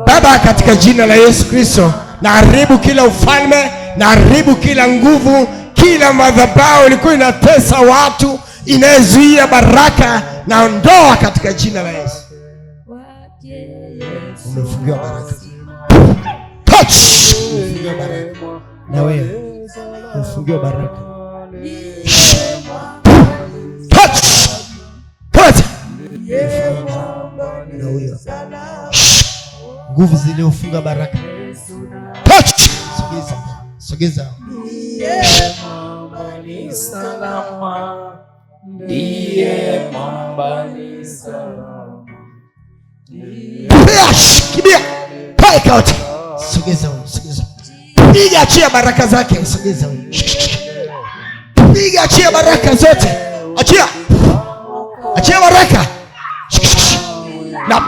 Baba, katika jina la Yesu Kristo, naharibu kila ufalme, naharibu kila nguvu, kila madhabahu ilikuwa inatesa watu, inazuia baraka, naondoa katika jina la Yesu. Umefungiwa baraka. Touch! Umefungiwa baraka. Na wewe umefungiwa baraka. Touch! Touch! Na huyo nguvu ziliofunga baraka. Touch! Sogeza. Sogeza. Ni salama, ndiye mwamba ni salama. Kibia. Paika wote. Sogeza. Sogeza. Piga, achia baraka zake. Sogeza. Piga, achia baraka zote. Achia. Achia baraka. Na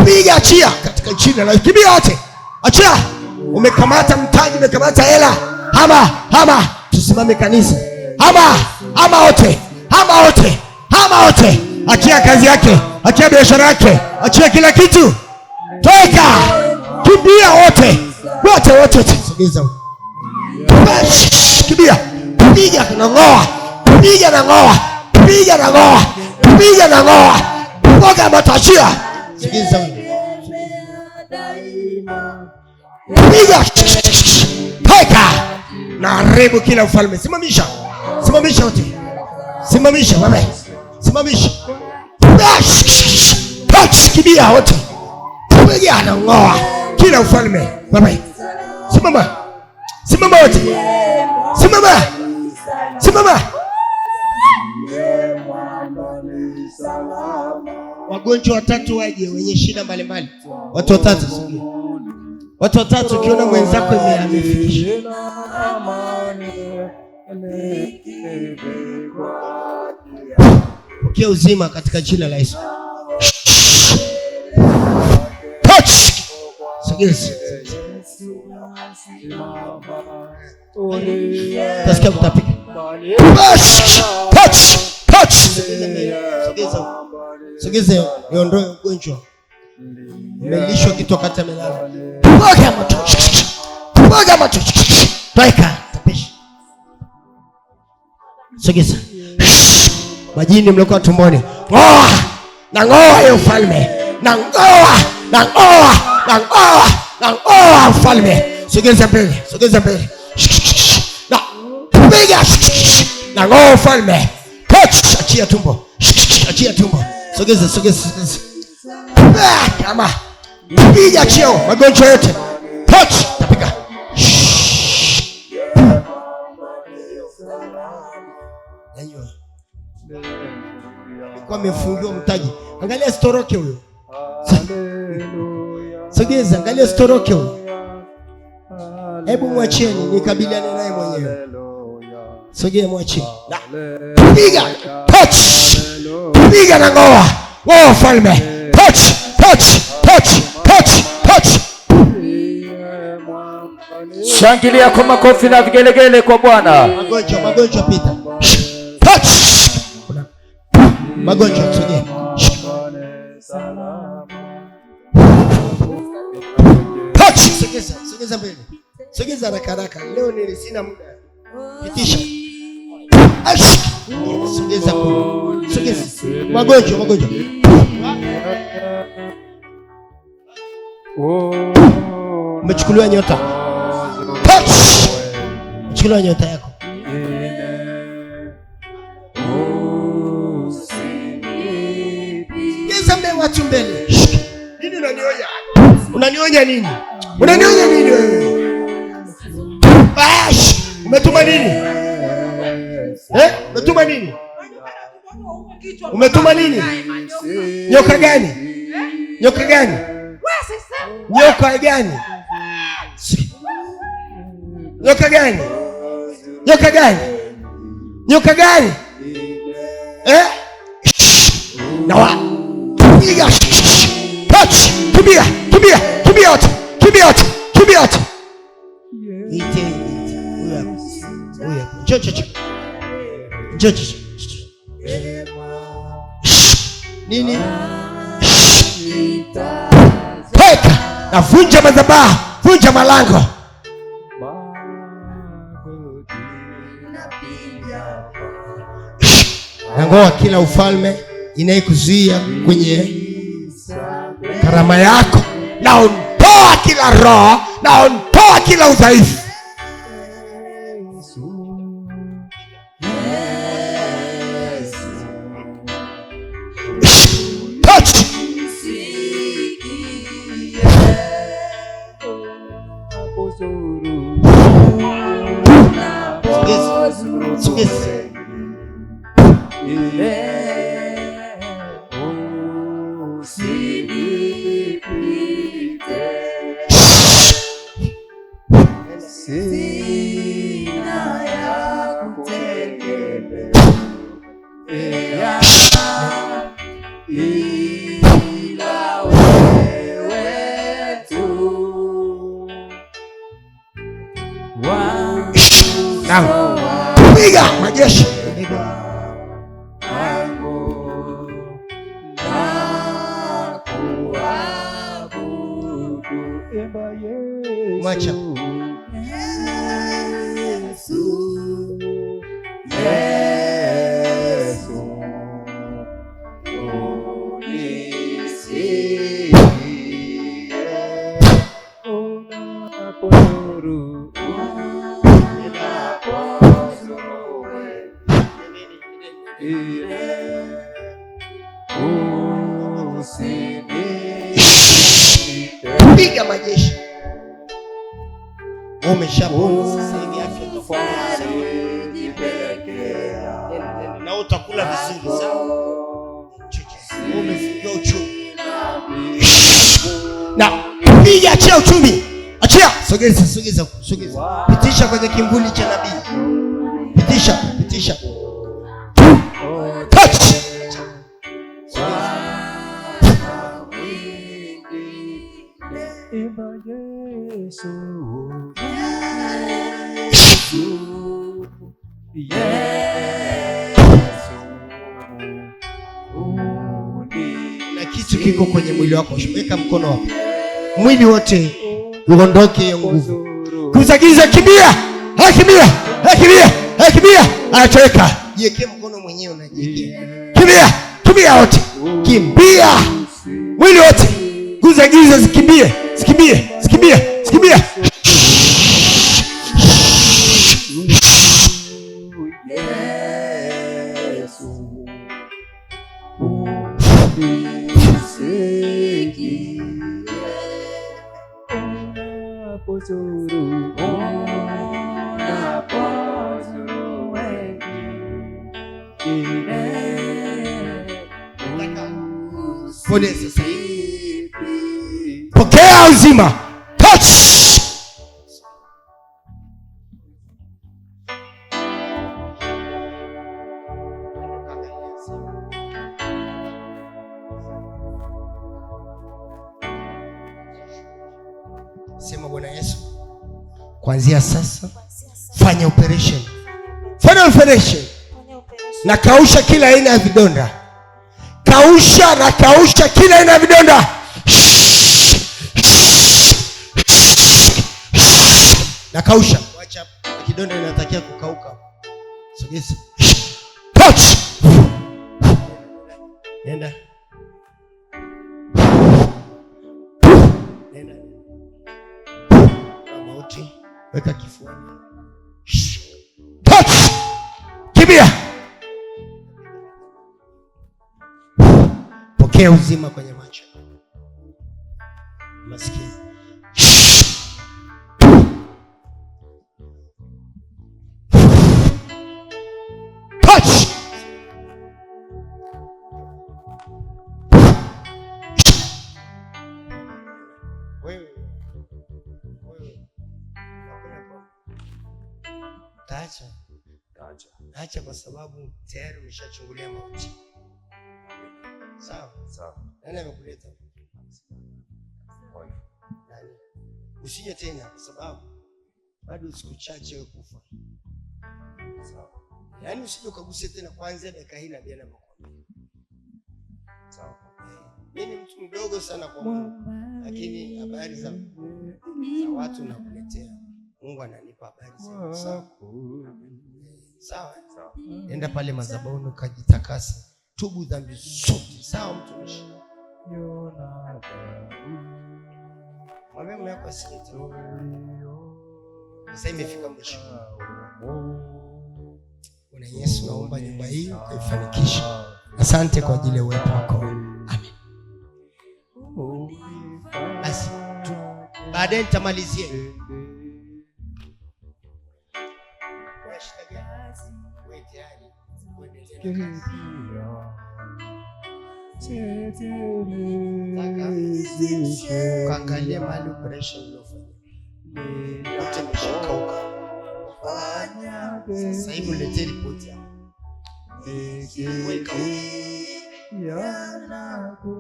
piga, achia katika jina la kibia wote. Achia. Umekamata mtaji, umekamata hela. Hama. Tusimame kanisa. Hama wote. Hama wote. Achia kazi yake. Achia biashara yake. Achia kila kitu. Toka. Kimbia wote. Sogeza. Kibia. Piga na ngoa. Piga na ngoa. Ngoga matachia. Sogeza. Piga. Toka. Na haribu kila ufalme. Simamisha wote. Simamisha wewe. Simamisha. Touch, kibia wote. Piga na ngoa kila ufalme. Baba. Simama wote. Simama. Wagonjwa watatu waje, wenye shida mbalimbali. Watu watatu sogea. Watu watatu, ukiona mwenzako amefikisha. Pokea uzima katika jina la Yesu. Touch. Sogeza. Tasikia kutapika. Touch. Sogeza. Niondoe ugonjwa. Melishwa kitu wakati amelala. Pwaga macho. Toeka. Tapisha. Sogeza. Majini mliokuwa tumboni. Ngoa hiyo ufalme. Ngoa ufalme. Sogeza mbele. Na piga. Ngoa ufalme. Touch. Achia tumbo. Sogeza. Kama piga cheo magonjwa yote. Touch. Tapika. Kwa amefungiwa mtaji. Angalia storoke huyo. Sogeza, angalia storoke huyo. Hebu mwacheni nikabiliane naye mwenyewe. Sogea, mwacheni. Piga. Touch. Piga na ngoa. Ngoa falme. Touch. Shangilia kwa makofi na vigelegele kwa Bwana. Magonjwa pita. Touch. Magonjwa sogea. Touch. Sogeza mbele. Sogeza haraka. Leo ni sina muda. Pitisha. Sogeza. Magonjwa. Umechukuliwa nyota. Touch. Umechukuliwa nyota yako. Geza mbele watu mbele. Nini unanionya? Unanionya nini wewe? Umetuma nini? Umetuma nini? Nyoka gani? Nyoka gani? Nawa. Piga. Touch. Kimbia wote. Ite. Njoo. nini? Toka na vunja madhabahu, vunja malango. Nangoa kila ufalme inayekuzuia kwenye karama yako. Naondoa kila roho, naondoa kila udhaifu. Touch. Piga majeshi. Mwacha. Piga majeshi. Umeshapona sasa hivi, afya itakuwa na utakula vizuri sawa. Umefikia uchumi. Na piga, achia uchumi. Achia. Sogeza. Pitisha kwenye kimvuli cha nabii. Pitisha. Touch. Na kitu kiko kwenye mwili wako. Weka mkono hapo. Mwili wote uondoke hiyo nguvu. Kuzagiza, kimbia. Kimbia. Anatoweka. Jiweke mkono mwenyewe unajiwekea. Kimbia wote. Kimbia. Mwili wote. Kuzagiza, zikimbie. Pokea uzima. Touch. Sema Bwana Yesu, kuanzia sasa fanya operation. Na kausha kila aina ya vidonda. Kausha kila aina ya vidonda. Na kausha. Acha kidonda inatakiwa kukauka. Sogeza. Touch. Nenda. Mauti. Weka kifuani. Touch. Kimbia. Pokea uzima kwenye macho. Maskini. Touch. Wewe. Acha kwa sababu tayari umeshachungulia mauti. Sawa. Nani amekuleta? Nani? Usije tena kwa sababu bado siku chache wewe kufa. Sawa. Yaani usije ukaguse tena kuanzia dakika hii na bila makwambia. Mimi ni mtu mdogo sana kwa Mungu, lakini habari za watu nakuletea. Mungu ananipa habari za sawa. Sawa. Enda pale madhabahuni ukajitakase. Tubu dhambi zote. Sawa mtumishi. Mwambie mume wako asikie. Sasa imefika mwisho. Bwana Yesu, naomba nyumba hii ukaifanikishe. Asante kwa ajili ya uwepo wako. Amen. Basi baadaye nitamalizia. Kaangalia mahali operation iliyofanya. Yote imeshakauka. Sasa hivi ulete ripoti hapa.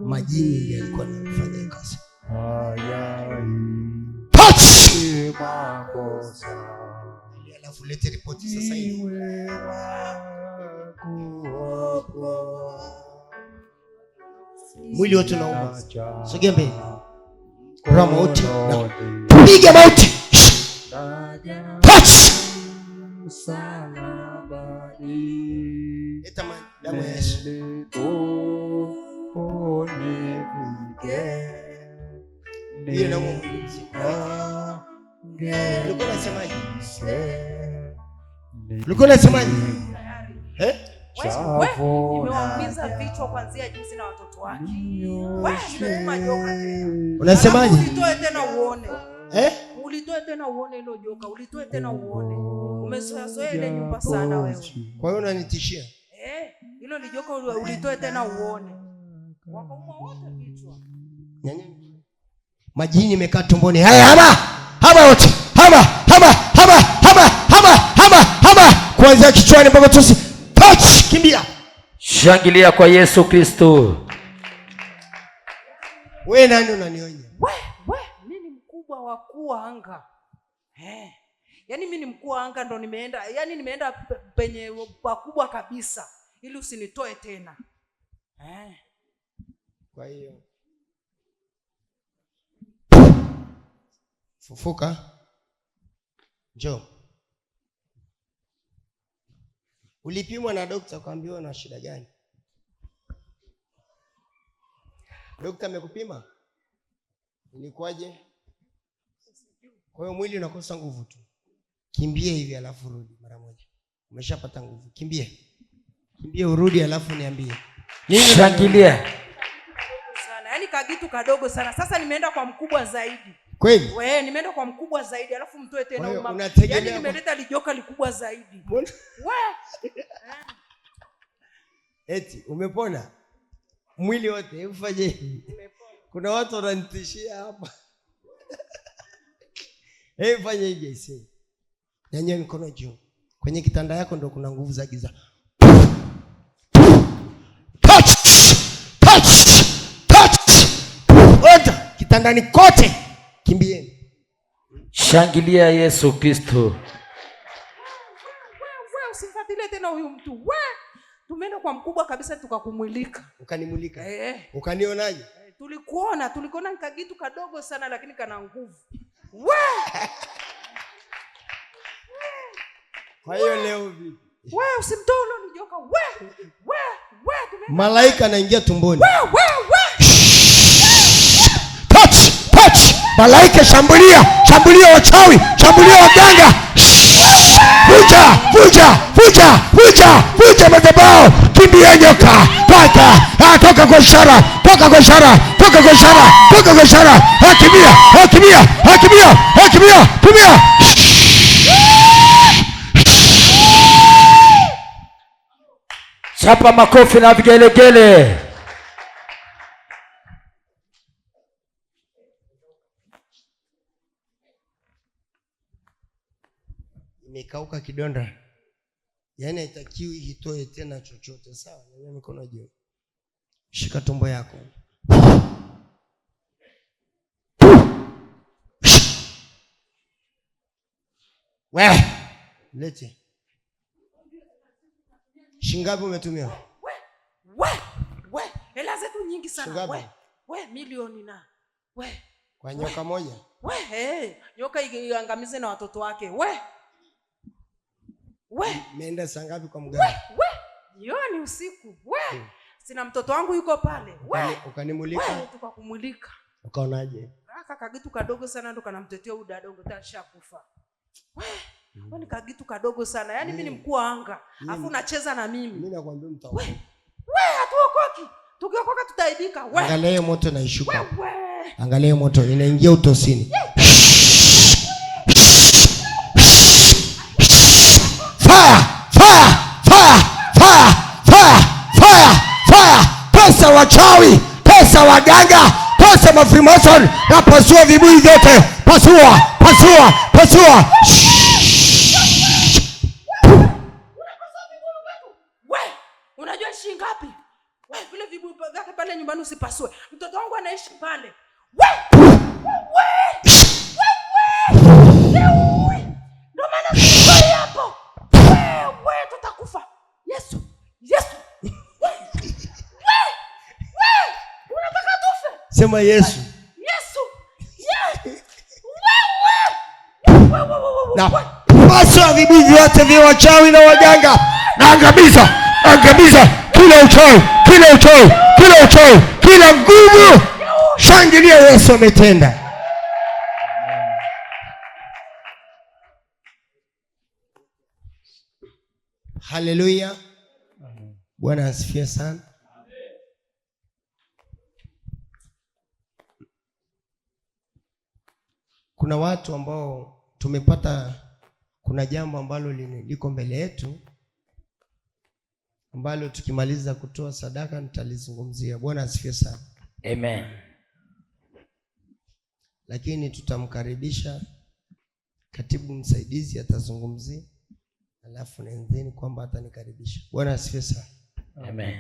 Majini yalikuwa yanafanya kazi. Alafu lete ripoti sasa hivi. Mwili wote unauma. Sogea mbele. Kura mauti. Piga mauti. Touch. Eta damu ya Yesu. Hiyo damu mwizi. Ulikuwa unasemaje? Ulikuwa unasemaje? Nimeumiza vichwa kuanzia juzi na watoto wake. Wewe nimetuma joka tena. Unasemaje? Ulitoe tena uone. Ulitoe tena uone hilo joka. Ulitoe tena uone. Umezoea ile nyumba sana wewe. Kwa hiyo unanitishia? Hilo ni joka ulitoe tena uone. Wakauma wote vichwa. Majini imekaa tumboni. Haya hama wote. Hama. Kuanzia kichwani mpaka tosi. Touch, kimbia. Shangilia kwa Yesu Kristo. Wewe nani unanionya? Wewe mimi ni mkubwa wa kuanga. Yaani mimi ni mkuu wa anga ndo nimeenda. Yaani nimeenda penye pakubwa kabisa ili usinitoe tena. Kwa hiyo fufuka. Njoo. Ulipimwa na daktari ukaambiwa na shida gani? Daktari amekupima? Ilikuwaje? Kwa hiyo mwili unakosa nguvu tu. Kimbie hivi alafu rudi mara moja. Umeshapata nguvu. Kimbie urudi alafu niambie. Shangilia. Sana. Yaani kagitu kadogo sana. Sasa nimeenda kwa mkubwa zaidi. Kweli? Wewe nimeenda kwa mkubwa zaidi alafu mtoe tena umama. Yaani nimeleta lijoka likubwa zaidi. Wewe. Eti umepona? Mwili wote ufanye. Kuna watu wananitishia hapa. Fanya hivi sasa. Nyanyua mikono juu. Kwenye kitanda yako ndo kuna nguvu za giza. Touch. Ota kitandani kote. Kimbieni. Shangilia Yesu Kristo. Wewe usifuatilie tena huyu mtu. Wewe tumeenda kwa mkubwa kabisa tukakumulika. Ukanimulika? Ukanionaje? Tulikuona nikagitu kadogo sana lakini kana nguvu. Wewe. Kwa hiyo leo vipi? Wewe usimtolo ni joka. Wewe malaika anaingia tumboni. Wewe. Touch. Malaika shambulia wachawi, shambulia waganga. Vuja madhabahu. Kimbia nyoka. Toka kwa ishara. Kimbia. Chapa makofi na vigelegele. Imekauka kidonda. Yaani haitakiwi itoe tena chochote. Sawa? Nyanyua mikono juu. Shika tumbo yako. Wewe lete. Shingapi umetumia? hela zetu nyingi sana. We milioni na. We. Kwa nyoka moja. Nyoka iangamize na watoto wake. Meenda saa ngapi kwa mganga? Jioni usiku. Sina mtoto wangu yuko pale. Ukanimulika? Tukakumulika. Ukaonaje? Kagitu kadogo sana ndo kanamtetea huyu dada ngo tashakufa. Ni kagitu kadogo sana. Yaani mimi ni mkuu wa anga. Afu unacheza na mimi. Mimi nakwambia mtaokoka. Hatuokoki. Tukiokoka tutaidika. Angalia moto na ishuka. Angalia moto inaingia utosini. Fire! Pesa wachawi, pesa waganga, pesa mafrimason, na pasua vibuyu vyote. Pasua. Unajua shilingi ngapi? Vile vibuyu vyake pale nyumbani usipasue. Mtoto wangu anaishi pale. Ndio maana sisi hapo. Tutakufa. Yesu. Unataka tufe? Sema Yesu. Na pasua vibuyu vyote vya wachawi na waganga. Na angamiza kila uchawi, kila nguvu. Shangilia, Yesu ametenda. Haleluya. Bwana asifiwe sana. Kuna watu ambao tumepata, kuna jambo ambalo liko mbele yetu ambalo tukimaliza kutoa sadaka nitalizungumzia. Bwana asifiwe sana. Amen. Lakini tutamkaribisha katibu msaidizi atazungumzia, alafu nenzeni kwamba atanikaribisha. Bwana asifiwe sana. Amen.